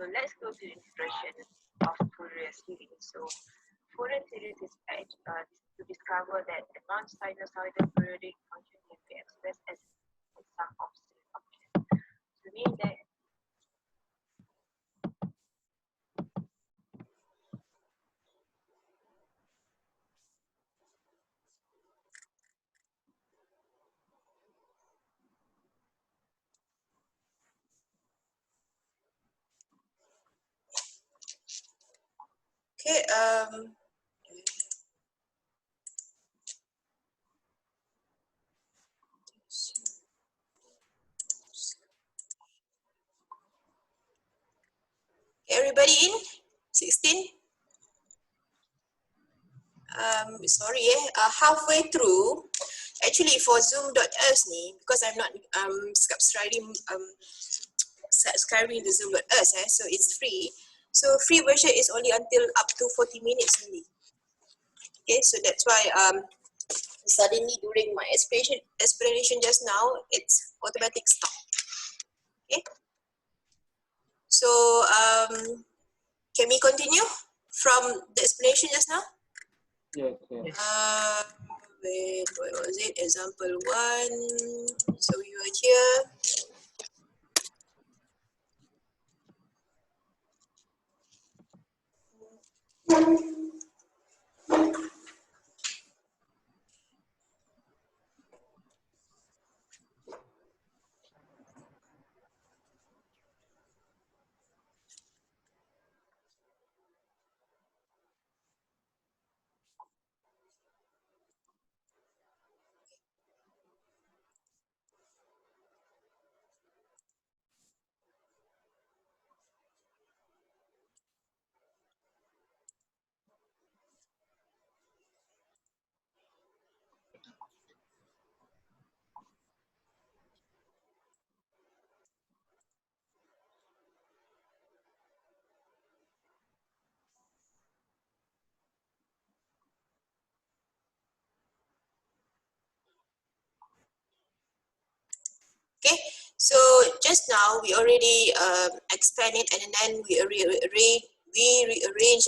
So let's go to the introduction of Fourier series. So Fourier series is to discover that a non-sinusoidal periodic function can be expressed as a sum of three functions. So mean that okay, everybody in? 16? Sorry, halfway through. Actually, for Zoom.us ni, because I'm not subscribing to Zoom.us, so it's free. So free version is only until up to 40 minutes only. Okay, so that's why suddenly during my explanation just now, it's automatic stop. Okay, so can we continue from the explanation just now? Yes, yes. Wait, what was it? Example 1. So we were here. Okay, so just now we already expand it, and then we rearrange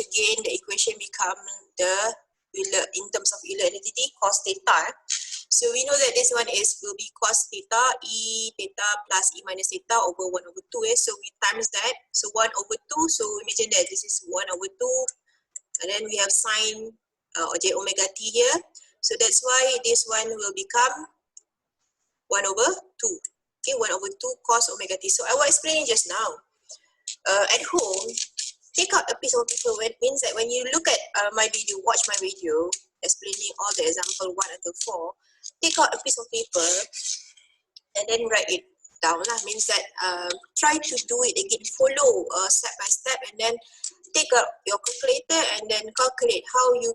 again. The equation become the Euler in terms of Euler identity cos theta. So we know that this one will be cos theta e theta plus e minus theta over 1 over 2. So we times that. So 1 over 2. So imagine that this is 1 over 2, and then we have sine j omega t here. So that's why this one will become 1 over 2. Okay, 1 over 2 cos omega t. So I was explaining just now. At home, take out a piece of paper. It means that when you look at my video, watch my video, explaining all the example 1 until 4, take out a piece of paper and then write it down. Means that try to do it again, follow step by step, and then take out your calculator and then calculate how you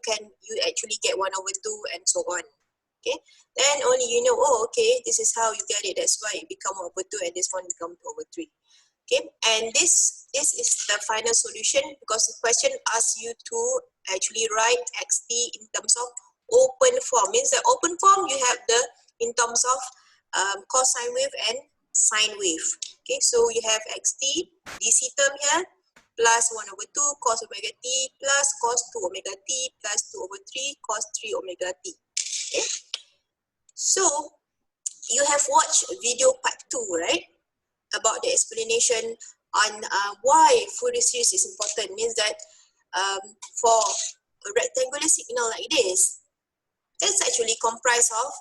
actually get 1 over 2 and so on. Okay, then only you know, oh, okay, this is how you get it. That's why it become 1 over 2 and this one become 2 over 3. Okay, and this is the final solution, because the question asks you to actually write xt in terms of open form. Means that open form you have the in terms of cosine wave and sine wave. Okay, so you have xt dc term here plus 1 over 2 cos omega t plus cos 2 omega t plus 2 over 3 cos 3 omega t. Okay, so you have watched video part 2, right? About the explanation on why Fourier series is important. Means that for a rectangular signal like this, it's actually comprised of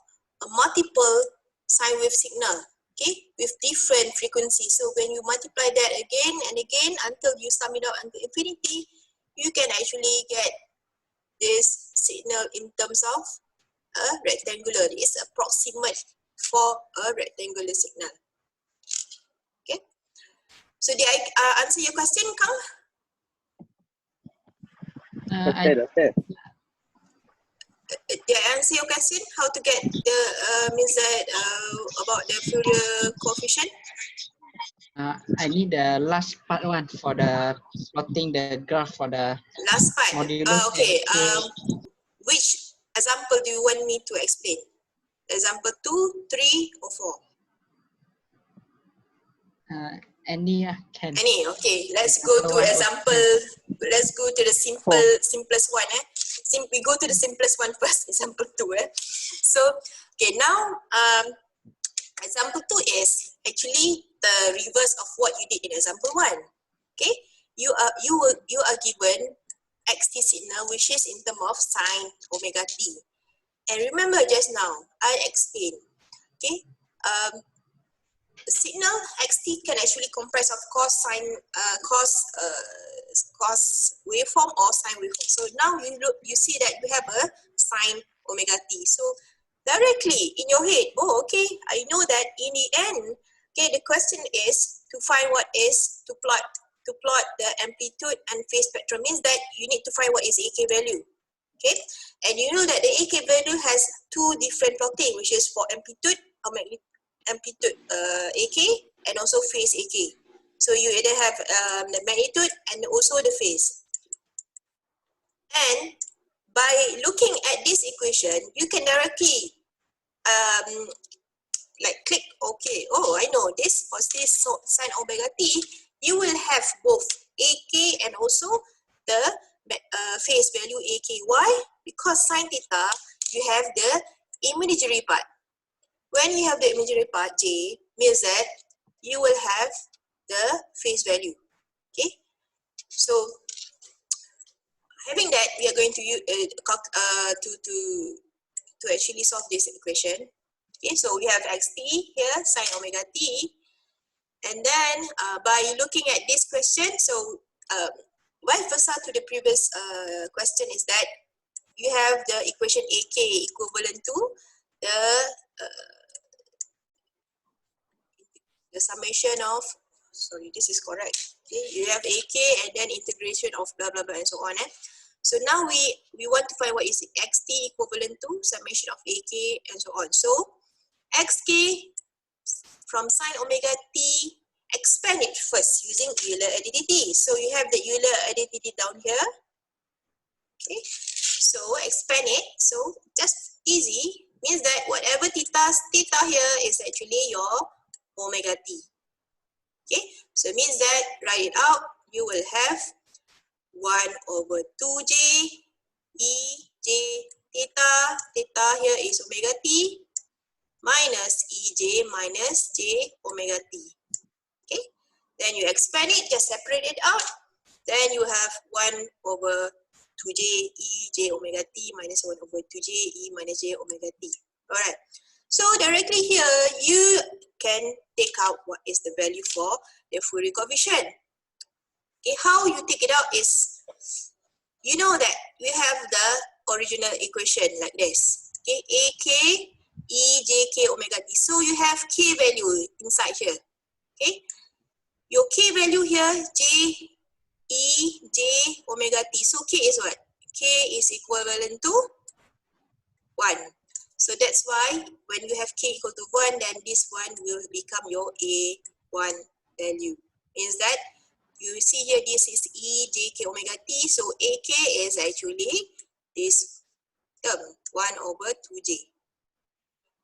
a multiple sine wave signal, okay, with different frequencies. So when you multiply that again and again until you sum it out until infinity, you can actually get this signal in terms of a rectangular. It's approximate for a rectangular signal. Okay. So did I answer your question, Kang? Okay. Did I answer your question? How to get the means that about the Fourier coefficient? I need the last part one for the plotting the graph for the Last part. modulus. Okay. Which example do you want me to explain? Example 2, 3, or 4? Any can. Any? Okay, let's go to example. Let's go to the simplest one. We go to the simplest one first. Example 2. So, okay, now example 2 is actually the reverse of what you did in example 1. Okay, you are given xt signal which is in terms of sine omega t. And remember just now I explained. Okay, the signal xt can actually comprise of cos waveform or sine waveform. So now you see that you have a sine omega t. So directly in your head, oh okay, I know that in the end, okay, the question is to find what is to plot the amplitude and phase spectrum, means that you need to find what is AK value. Okay, and you know that the AK value has two different plotting, which is for amplitude or amplitude AK and also phase AK. So you either have the magnitude and also the phase. And by looking at this equation, you can directly like click okay. Oh, I know this for this sine omega t. You will have both AK and also the phase value AK. Why? Because sine theta, you have the imaginary part. When you have the imaginary part J, means that you will have the phase value. Okay, so having that, we are going to use to actually solve this equation. Okay, so we have xt here, sine omega t, and then by looking at this question, so vice versa to the previous question is that you have the equation AK equivalent to the summation of, sorry, this is correct. Okay, you have AK and then integration of blah blah blah and so on. So now we want to find what is xt equivalent to summation of AK and so on. So xk from sine omega t, expand it first using Euler identity. So you have the Euler identity down here. Okay, so expand it. So just easy, means that whatever theta here is actually your omega t. Okay, so it means that write it out, you will have 1 over 2j e j theta here is omega t minus ej minus j omega t. Okay, then you expand it, just separate it out, then you have 1 over 2j e j omega t minus 1 over 2j e minus j omega t. Alright, so directly here you can take out what is the value for the Fourier coefficient. Okay, how you take it out is, you know that we have the original equation like this. Okay, AK E J K omega t. So you have K value inside here. Okay, your K value here J E J omega t. So K is what? K is equivalent to 1. So that's why when you have K equal to 1, then this one will become your A1 value. Means that you see here, this is E J K omega t. So AK is actually this term 1 over 2j.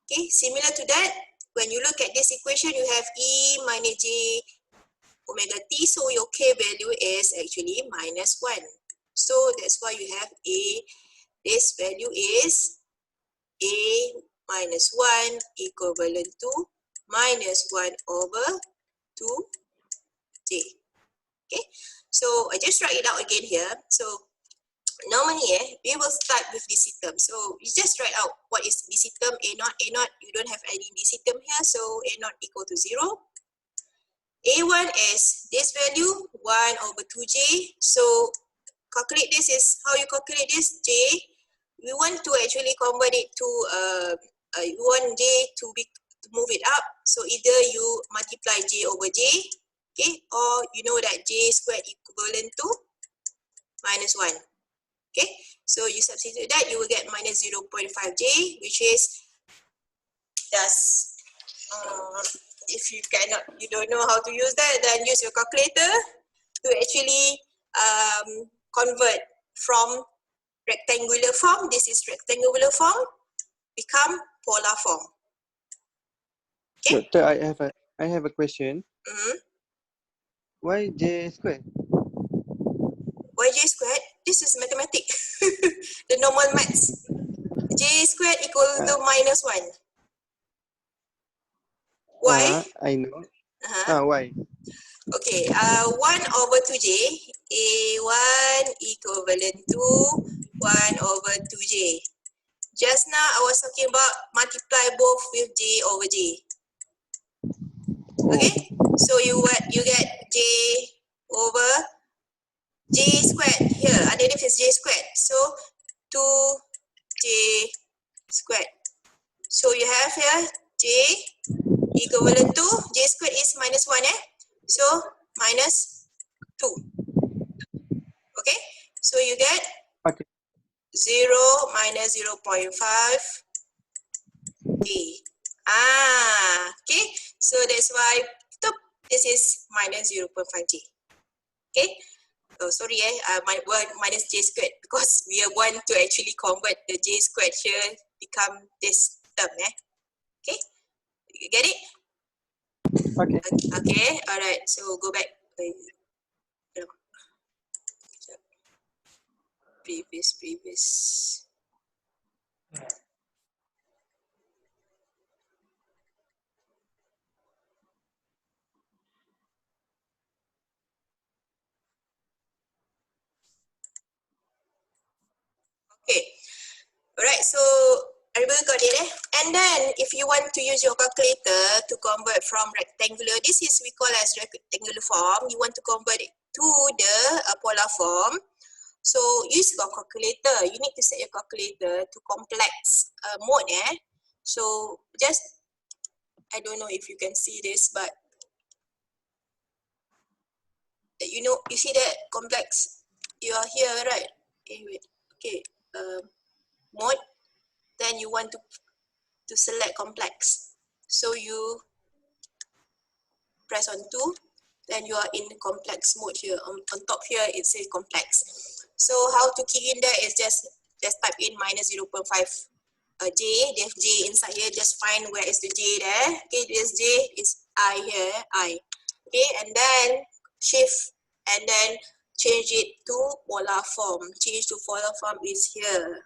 Okay, similar to that, when you look at this equation, you have E minus j omega t. So your K value is actually minus 1. So that's why you have this value is A minus 1 equivalent to minus 1 over 2j. Okay, so I just write it out again here. So normally we will start with DC term. So you just write out what is DC term, A naught, you don't have any DC term here, so A naught equal to 0. A1 is this value, 1 over 2j. So calculate this is how you calculate this, j. We want to actually convert it to, we want j to move it up. So either you multiply j over j, okay, or you know that j squared equivalent to minus 1. Okay, so you substitute that, you will get minus 0.5j, which is just, if you don't know how to use that, then use your calculator to actually convert from rectangular form, this is rectangular form, become polar form. Okay? Doctor, I have a question. Mm-hmm. Why J square? Yj squared, this is mathematics. The normal maths. J squared equal to minus 1. Why? I know. Uh-huh. Why? Okay, 1 over 2j, A1 equivalent to 1 over 2j. Just now I was talking about multiply both with j over j. Okay, so you get j over j squared here. Underneath is j squared, so 2j squared. So you have here j equivalent to j squared is minus 1, so minus 2. Okay, so you get Okay. 0 minus 0.5 j. Okay, so that's why this is minus 0.5 j. Okay, oh sorry, my word minus j squared, because we want to actually convert the j squared here become this term. Okay, you get it? Okay. Okay, all right, so go back. Previous. Okay, all right, so everybody got it, And then if you want to use your calculator to convert from rectangular, this is we call as rectangular form. You want to convert it to the polar form. So use your calculator. You need to set your calculator to complex mode. So just, I don't know if you can see this, but you know, you see that complex. You are here, right? Okay, wait. Okay, mode. Then you want to select complex. So you press on 2, then you are in complex mode here. On top here, it says complex. So how to key in there is just type in minus 0.5 j. There's j inside here. Just find where is the j there. Okay, this j is I here, I. Okay, and then shift and then change it to polar form. Change to polar form is here.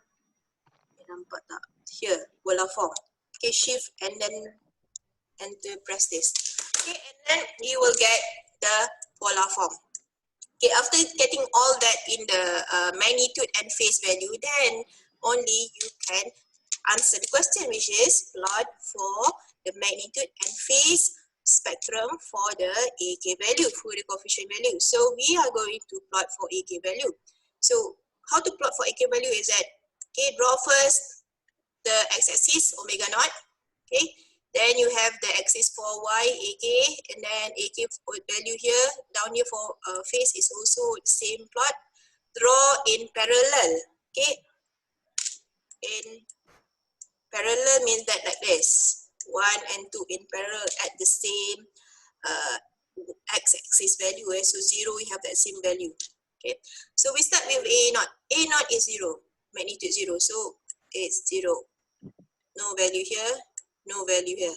Nampak tak? Here, polar form. Okay, shift and then enter, press this. Okay, and then you will get the polar form. Okay, after getting all that in the magnitude and phase value, then only you can answer the question, which is plot for the magnitude and phase spectrum for the AK value, Fourier coefficient value. So we are going to plot for AK value. So how to plot for AK value is that, okay, draw first the x-axis omega naught. Okay, then you have the axis for y, AK, and then AK value here. Down here for phase is also the same plot. Draw in parallel. Okay, in parallel means that like this. 1 and 2 in parallel at the same x-axis value. So 0, we have that same value. Okay, so we start with A naught. A naught is 0, magnitude 0. So it's 0. No value here, no value here.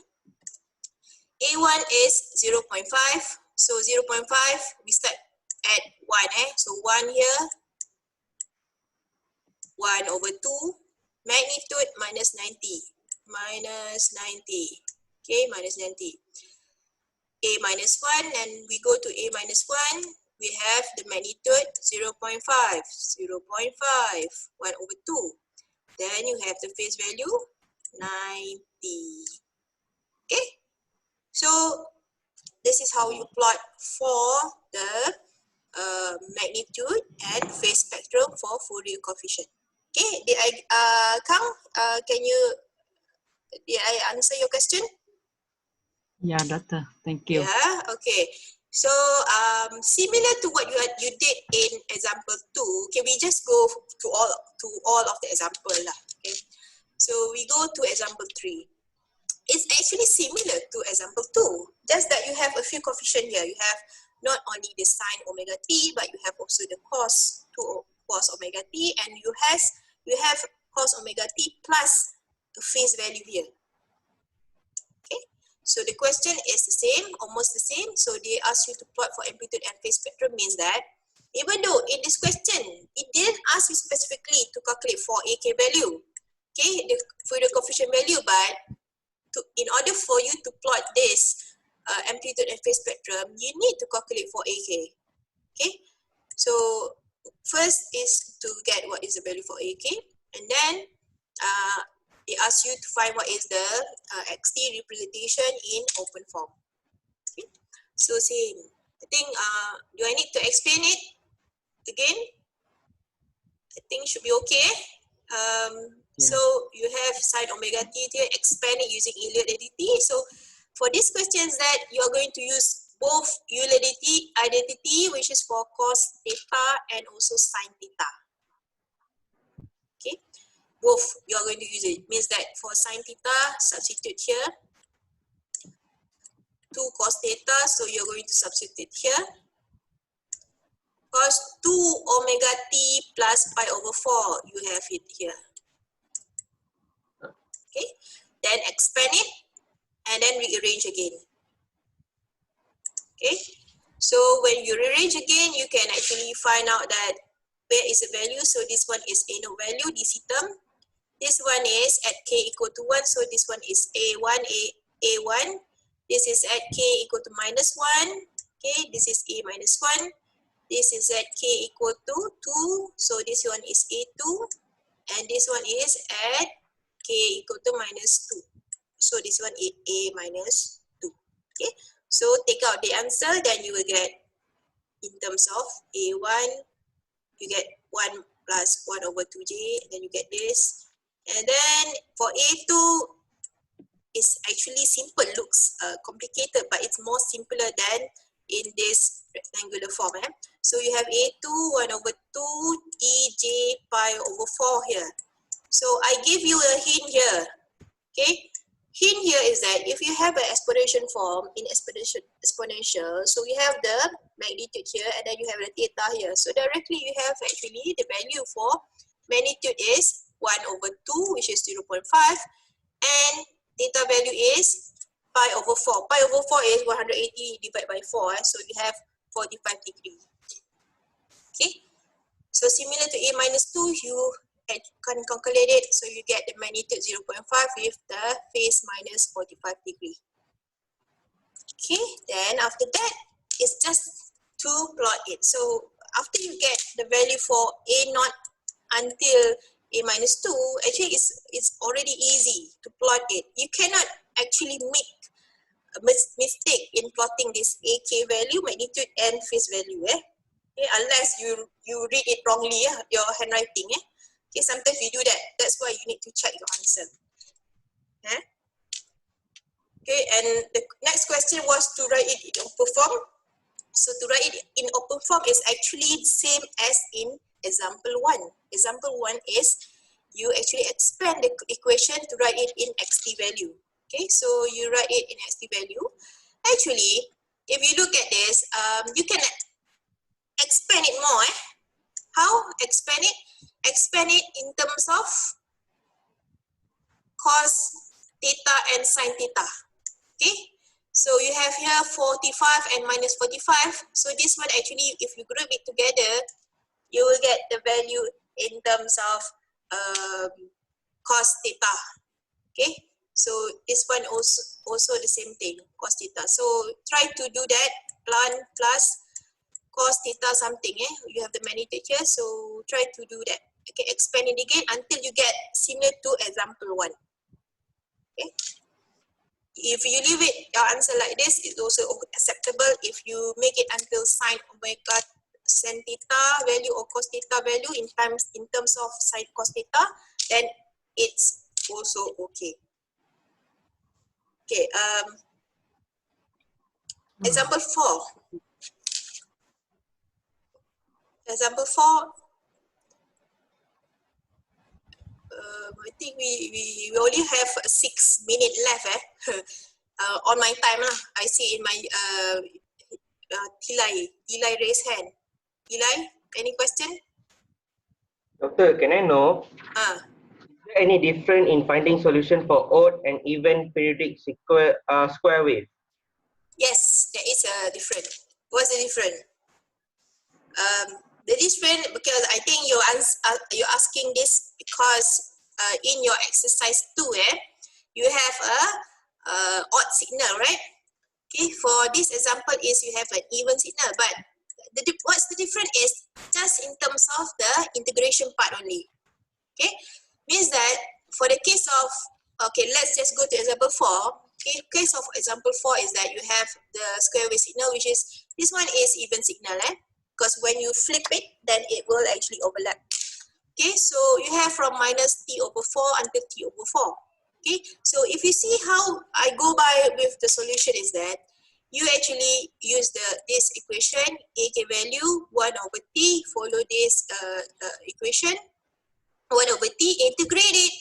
A1 is 0.5. So 0.5, we start at 1. So 1 here, 1 over 2. Magnitude minus 90. Minus 90. Okay, minus 90. A minus 1, and we go to A minus 1. We have the magnitude 0.5. 0.5. 1 over 2. Then you have the phase value 90. Okay, so this is how you plot for the magnitude and phase spectrum for Fourier coefficient. Okay, did I, Kang, did I answer your question? Yeah, doctor. Thank you. Yeah, okay. So similar to what you did in example 2, okay, we just go to all of the example lah. Okay, so we go to example 3. It's actually similar to example 2, just that you have a few coefficient here. You have not only the sine omega t, but you have also the cos omega t, and you have cos omega t plus the phase value here. Okay, So the question is the same, almost the same. So they ask you to plot for amplitude and phase spectrum, means that even though in this question, it didn't ask you specifically to calculate for AK value, okay, the Fourier coefficient value, but in order for you to plot this amplitude and phase spectrum, you need to calculate for AK, okay. So first is to get what is the value for AK, and then they ask you to find what is the XT representation in open form. Okay. So same. I think do I need to explain it again? I think should be okay. So you have sine omega t here, expand it using Euler identity. So for these questions that you are going to use both Euler identity, which is for cos theta and also sine theta. Okay, both you are going to use it. Means that for sine theta, substitute here. 2 cos theta, so you're going to substitute here. Cos 2 omega t plus pi over 4, you have it here. Okay, then expand it and then rearrange again. Okay, so when you rearrange again, you can actually find out that where is the value. So this one is a no value, DC term. This one is at k equal to 1, so this one is a1, a1. This is at k equal to minus 1. Okay, this is a minus 1. This is at k equal to 2, so this one is a2. And this one is at k equal to minus 2. So this one is a minus 2. Okay, so take out the answer, then you will get in terms of a1, you get 1 plus 1 over 2j, and then you get this. And then for a2, it's actually simple, looks complicated, but it's more simpler than in this rectangular form. So you have a2 1 over 2 tj pi over 4 here. So I give you a hint here. Okay, hint here is that if you have an exponential form in exponential, so you have the magnitude here and then you have the theta here. So directly you have actually the value for magnitude is 1 over 2, which is 0.5, and theta value is pi over 4. Pi over 4 is 180 divided by 4, so you have 45 degrees. Okay, so similar to a minus 2, you can calculate it, so you get the magnitude 0.5 with the phase minus 45 degree. Okay, then after that, it's just to plot it. So after you get the value for a naught until a minus 2, actually it's already easy to plot it. You cannot actually make a mistake in plotting this AK value, magnitude and phase value. Okay, unless you read it wrongly, your handwriting. Okay, sometimes you do that. That's why you need to check your answer. Okay, and the next question was to write it in open form. So to write it in open form is actually the same as in example 1. Example 1 is you actually expand the equation to write it in xt value. Okay, so you write it in xt value. Actually, if you look at this, you can expand it more. How? Expand it? Expand it in terms of cos theta and sin theta. Okay, so you have here 45 and minus 45. So this one actually, if you group it together, you will get the value in terms of cos theta. Okay, so this one also the same thing, cos theta. So try to do that, plus cos theta something. You have the magnitude here, so try to do that. Okay, expand it again until you get similar to example 1. Okay, if you leave it your answer like this, it's also acceptable. If you make it until sin omega sin theta value or cos theta value in terms of sin cos theta, then it's also okay. Okay, example 4. Example 4. I think we only have 6 minutes left. On my time lah. I see in my Tilai raise hand. Tilai, any question? Doctor, can I know? there any difference in finding solution for odd and even periodic square wave? Yes, there is a difference. What's the difference? The difference, because I think you're asking this because in your exercise 2, you have a odd signal, right? Okay, for this example is you have an even signal, but what's the difference is just in terms of the integration part only. Okay, means that for the case of, okay, let's just go to example 4. Okay, case of example 4 is that you have the square wave signal, which is, this one is even signal, because when you flip it, then it will actually overlap. Okay, so you have from minus t over 4 until t over 4. Okay, so if you see how I go by with the solution is that you actually use this equation, ak value 1 over t, follow this equation 1 over t, integrate it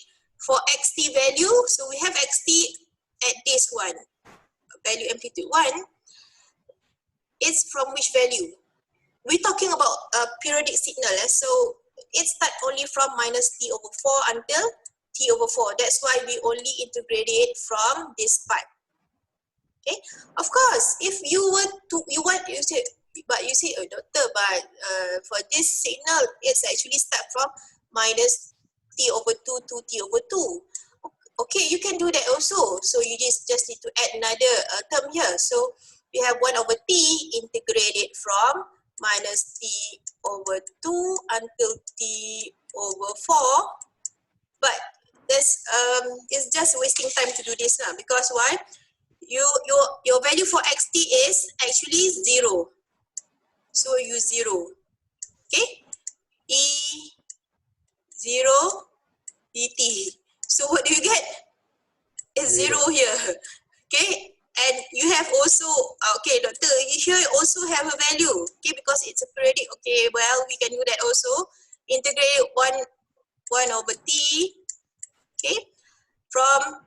for xt value. So we have xt at this one, value amplitude 1. It's from which value? We're talking about a periodic signal. So it starts only from minus t over 4 until t over 4. That's why we only integrate it from this part. Okay. Of course, if you were to, you say, oh, doctor, but for this signal, it's actually start from minus t over 2 to t over 2. Okay, you can do that also. So you just need to add another term here. So we have 1 over t integrated from minus t over 2 until t over 4. But this is just wasting time to do this now, because why? Your value for xt is actually 0. So use 0. Okay? E0 dt. So what do you get? It's 0 here. Okay? And you have also, okay, doctor, here you also have a value. Okay, because it's a periodic. Okay, well, we can do that also. Integrate 1 over t. Okay? From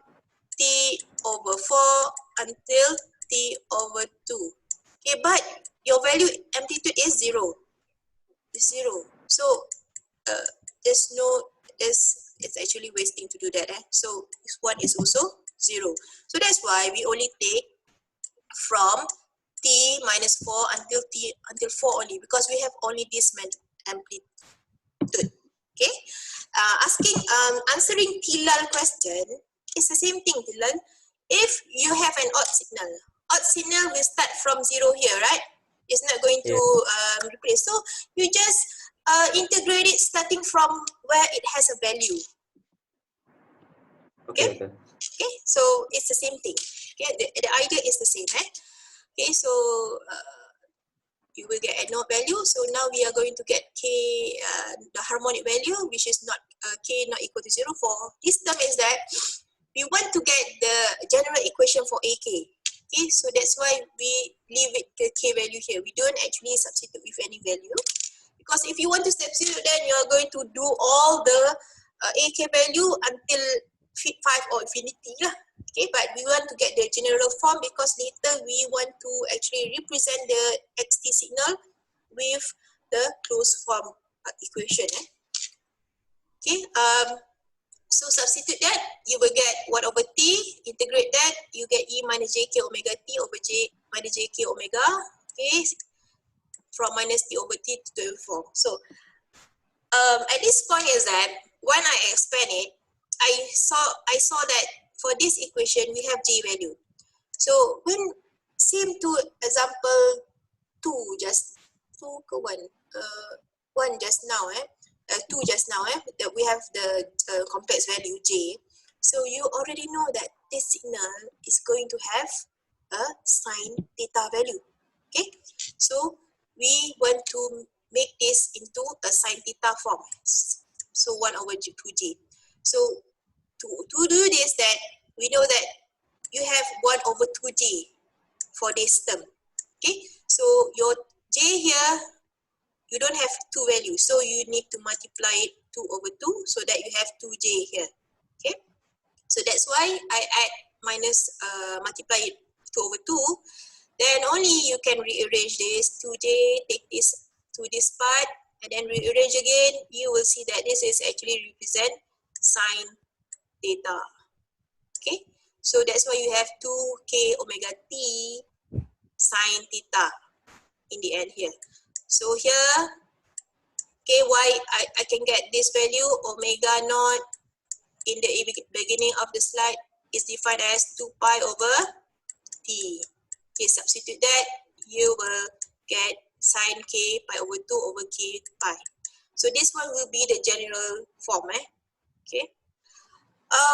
t over 4 until t over 2. Okay, but your value amplitude is 0. It's 0. So it's actually wasting to do that. So this one is also 0. So that's why we only take from t minus 4 until 4 only, because we have only this amplitude. Okay, answering Tilal question is the same thing, Tilal. If you have an odd signal will start from 0 here, right? It's not going to replace. So you just integrate it starting from where it has a value. Okay. Okay. So it's the same thing. Okay. The idea is the same. Okay. So you will get a known value. So now we are going to get k, the harmonic value, which is not k not equal to 0. For this term is that we want to get the general equation for ak. Okay, so that's why we leave it the k value here. We don't actually substitute with any value, because if you want to substitute, then you are going to do all the ak value until 5 or infinity lah. Okay, but we want to get the general form, because later we want to actually represent the xt signal with the closed form equation. Okay, so substitute that, you will get 1 over t, integrate that, you get e minus jk omega t over j minus jk omega, okay, from minus t over t to 4. So at this point is that when I expand it, I saw that for this equation we have j value. So when same to example 2 just 2 ke 1 1 just now 2 just now that we have the complex value j. So you already know that this signal is going to have a sine theta value. Okay, so we want to make this into a sine theta form. So 1 over 2j. So to do this, that we know that you have 1 over 2j for this term. Okay, so your j here, you don't have 2 values, so you need to multiply it 2 over 2 so that you have 2j here. Okay, so that's why I add minus multiply it 2 over 2. Then only you can rearrange this 2j, take this to this part, and then rearrange again. You will see that this is actually represent sine theta. Okay, so that's why you have 2k omega t sine theta in the end here. So here, ky, I can get this value omega naught in the beginning of the slide is defined as 2 pi over t. Okay, substitute that, you will get sine k pi over 2 over k pi. So this one will be the general form. Okay.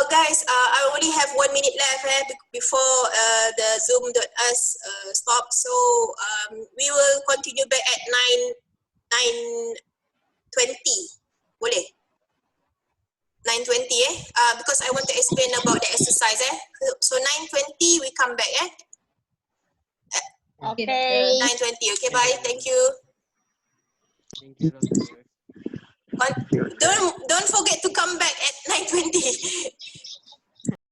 Guys, I only have 1 minute left before the Zoom.us stops. So we will continue back at 9:20. Boleh? 9:20 because I want to explain about the exercise. So 9:20 we come back. Okay. 9:20. Okay, bye. Thank you. Thank you, Doctor. Don't forget to come back at 9:20.